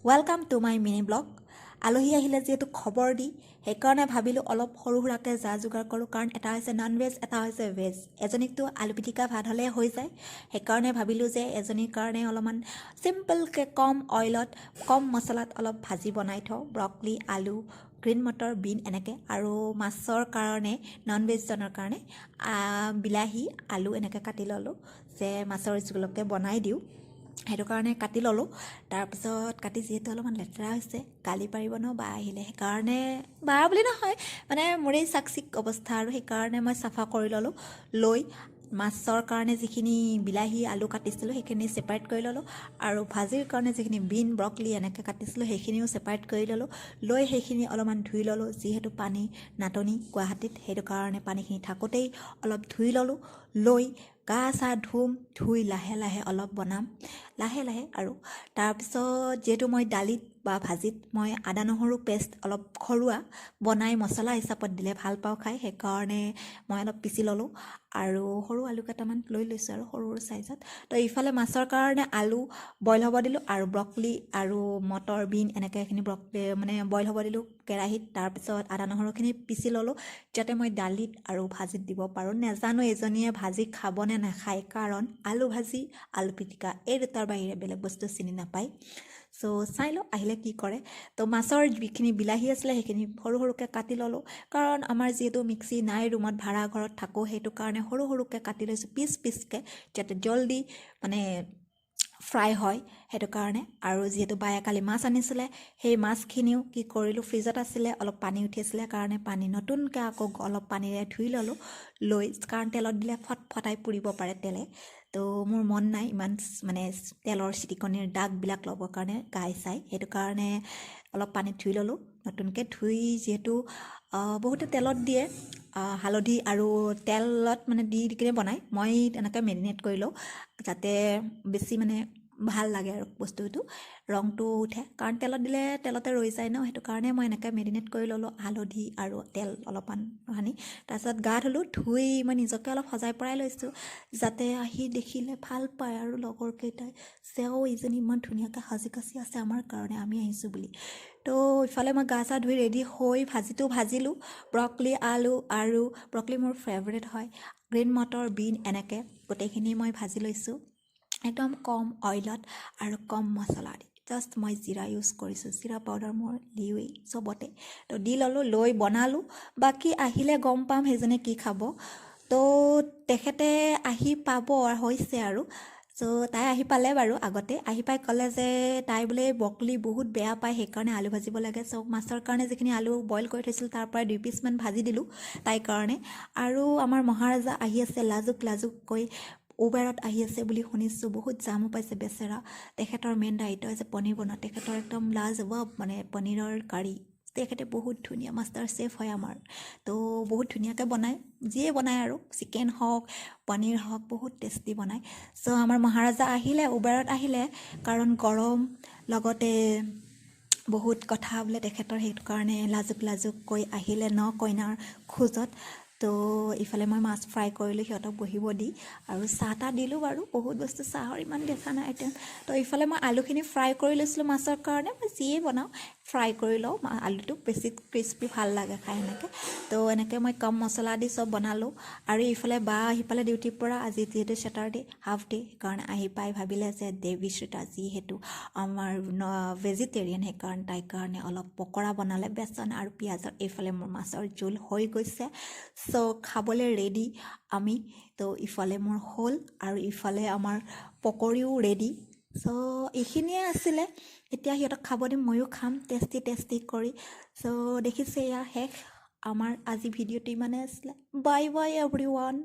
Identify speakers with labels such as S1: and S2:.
S1: Welcome to my mini blog. আলহী আহিলে যিহেতু খবৰ দি সেইকাৰণে ভাবিলোঁ অলপ সৰু সুৰাকৈ যা যোগাৰ কৰোঁ, কাৰণ এটা হৈছে নন ভেজ, এটা হৈছে ভেজ। এজনীকতো আলু পিটিকা ভাত হ'লে হৈ যায়, সেইকাৰণে ভাবিলোঁ যে এজনীৰ কাৰণে অলপমান চিম্পলকৈ কম অইলত কম মছলাত অলপ ভাজি বনাই থওঁ, ব্ৰকলি, আলু, গ্ৰীণ মটৰ, বিন এনেকৈ। আৰু মাছৰ কাৰণে নন ভেজজনৰ কাৰণে বিলাহী, আলু এনেকৈ কাটি ল'লোঁ যে মাছৰ জোলকৈ বনাই দিওঁ, সেইটো কাৰণে কাটি ল'লোঁ। তাৰপিছত কাটি যিহেতু অলপমান লেতেৰা হৈছে, গালি পাৰিব ন বা আহিলে, সেইকাৰণে বা বুলি নহয় মানে মোৰেই চাকচিক অৱস্থা, আৰু সেইকাৰণে মই চাফা কৰি ল'লোঁ। লৈ মাছৰ কাৰণে যিখিনি বিলাহী, আলু কাটিছিলোঁ সেইখিনি ছেপাৰেট কৰি ল'লোঁ, আৰু ভাজিৰ কাৰণে যিখিনি বিন, ব্ৰকলি এনেকৈ কাটিছিলোঁ সেইখিনিও ছেপাৰেট কৰি ল'লোঁ। লৈ সেইখিনি অলপমান ধুই ল'লোঁ, যিহেতু পানী নাটনি গুৱাহাটীত, সেইটো কাৰণে পানীখিনি থাকোঁতেই অলপ ধুই ল'লোঁ। লৈ গা চা ধুই লাহে লাহে অলপ বনাম, লাহে লাহে। আৰু তাৰপিছত যিহেতু মই দালিত বা ভাজিত মই আদা নহৰু পেষ্ট অলপ ঘৰুৱা বনাই মছলা হিচাপত দিলে ভাল পাওঁ খাই, সেইকাৰণে মই অলপ পিচি ল'লোঁ। আৰু সৰু আলু কেইটামান লৈ লৈছোঁ আৰু সৰু সৰু চাইজত। তো ইফালে মাছৰ কাৰণে আলু বইল হ'ব দিলোঁ, আৰু ব্ৰকলি আৰু মটৰ, বিন এনেকৈ এইখিনি মানে বইল হ'ব দিলোঁ কেৰাহীত। তাৰপিছত আদা নহৰুখিনি পিচি ল'লোঁ, যাতে মই দালিত আৰু ভাজিত দিব পাৰোঁ। নেজানো এজনীয়ে ভাজি খাবনে নাখায়, কাৰণ আলু ভাজি, আলু পিটিকা এই দুটাৰ বাহিৰে বেলেগ বস্তু চিনি নাপায়। চ' চাই লওঁ আহিলে কি কৰে। তো মাছৰ যিখিনি বিলাহী আছিলে সেইখিনি সৰু সৰুকৈ কাটি ল'লোঁ, কাৰণ আমাৰ যিহেতু মিক্সি নাই, ৰুমত ভাড়া ঘৰত থাকোঁ, সেইটো কাৰণে সৰু সৰুকৈ কাটি লৈছোঁ পিচকৈ, যাতে জল্দি মানে ফ্ৰাই হয়, সেইটো কাৰণে। আৰু যিহেতু বায়ে কালি মাছ আনিছিলে, সেই মাছখিনিও কি কৰিলোঁ, ফ্ৰিজত আছিলে, অলপ পানী উঠি আছিলে কাৰণে পানী নতুনকৈ আকৌ অলপ পানীৰে ধুই ল'লোঁ। লৈ কাৰণ তেলত দিলে ফটফটাই পুৰিব পাৰে তেলে, তো মোৰ মন নাই ইমান মানে তেলৰ চিটিকনিৰ দাগবিলাক ল'বৰ কাৰণে গাই চাই, সেইটো কাৰণে অলপ পানীত ধুই ল'লোঁ নতুনকৈ। ধুই যিহেতু বহুতে তেলত দিয়ে, হালধি আৰু তেলত মানে দি কিনে বনায়, মই এনেকৈ মেৰিনেট কৰি লওঁ যাতে বেছি মানে ভাল লাগে আৰু বস্তুটো, ৰংটো উঠে, কাৰণ তেলত দিলে তেলতে ৰৈ যায় ন, সেইটো কাৰণে মই এনেকৈ মেৰিনেট কৰি ল'লোঁ হালধি আৰু তেল অলপমান সানি। তাৰপিছত গা ধুলোঁ, ধুই মই নিজকে অলপ সজাই পৰাই লৈছোঁ, যাতে আহি দেখিলে ভাল পায় আৰু লগৰকেইটাই যে ইজনী ইমান ধুনীয়াকৈ সাজি কাচি আছে আমাৰ কাৰণে, আমি আহিছোঁ বুলি। তো ইফালে মই গা চা ধুই ৰেডি হৈ ভাজিটো ভাজিলোঁ, ব্ৰকলি, আলু, আৰু ব্ৰকলি মোৰ ফেভৰেট হয়, গ্ৰীণ মটৰ, বিন এনেকৈ গোটেইখিনি মই ভাজি লৈছোঁ একদম কম অইলত আৰু কম মছলা দি। জাষ্ট মই জিৰা ইউজ কৰিছোঁ, জিৰা পাউডাৰ মই দিওঁৱেই চবতে। তো দি ল'লোঁ, লৈ বনালোঁ। বাকী আহিলে গম পাম সেইজনে কি খাব। তো তেখেতে আহি পাব হৈছে আৰু। চ' তাই আহি পালে বাৰু, আগতে আহি পাই ক'লে যে তাই বোলে ব্ৰকলি বহুত বেয়া পায়, সেইকাৰণে আলু ভাজিব লাগে। চ' মাছৰ কাৰণে যিখিনি আলু বইল কৰি থৈছিলোঁ তাৰ পৰাই 2 পিচমান ভাজি দিলোঁ তাইৰ কাৰণে। আৰু আমাৰ মহাৰাজা আহি আছে লাজুককৈ, উবেৰত আহি আছে বুলি শুনিছোঁ, বহুত জামো পাইছে বেচেৰা। তেখেতৰ মেইন দায়িত্ব হৈছে পনীৰ বনোৱা, তেখেতৰ একদম লাজবাব মানে পনীৰৰ কাৰী। তেখেতে বহুত ধুনীয়া মাষ্টাৰ চেফ হয় আমাৰ, তো বহুত ধুনীয়াকৈ বনায়, যিয়ে বনায় আৰু চিকেন হওক পনীৰ হওক বহুত টেষ্টি বনায়। চ' আমাৰ মহাৰাজা আহিলে, উবেৰত আহিলে, কাৰণ গৰম লগতে বহুত কথা বোলে তেখেতৰ, সেইটো কাৰণে লাজুককৈ আহিলে ন কইনাৰ খোজত। তো ইফালে মই মাছ ফ্ৰাই কৰিলোঁ সিহঁতক বহিব দি, আৰু চাহ তাহ দিলোঁ বাৰু, বহুত বস্তু চাহৰ ইমান দেখা নাই আইটেম। তো ইফালে মই আলুখিনি ফ্ৰাই কৰি লৈছিলোঁ মাছৰ কাৰণে, মই যিয়ে বনাওঁ ফ্ৰাই কৰি লওঁ, আলুটো বেছি ক্ৰিস্পি ভাল লাগে খাই এনেকৈ। তো এনেকৈ মই কম মছলা দি চব বনালোঁ। আৰু ইফালে বা আহি পালে ডিউটিৰ পৰা, আজি যিহেতু ছেটাৰডে হাফ ডে, সেইকাৰণে আহি পাই ভাবিলে যে দেৱীশ্ৰীতা যিহেতু আমাৰ ভেজিটেৰিয়ান, সেইকাৰণে তাইৰ কাৰণে অলপ পকৰা বনালে বেচন আৰু পিঁয়াজৰ। এইফালে মোৰ মাছৰ জোল হৈ গৈছে, চ' খাবলৈ ৰেডি আমি। তো ইফালে মোৰ হ'ল, আৰু ইফালে আমাৰ পকৰিও ৰেডি। চ' এইখিনিয়ে আছিলে, এতিয়া সিহঁতক খাব দিম, ময়ো খাম টেষ্টি কৰি। চ' দেখিছে এয়া শেষ আমাৰ আজি ভিডিঅ'টো, ইমানে আছিলে। Bye bye everyone.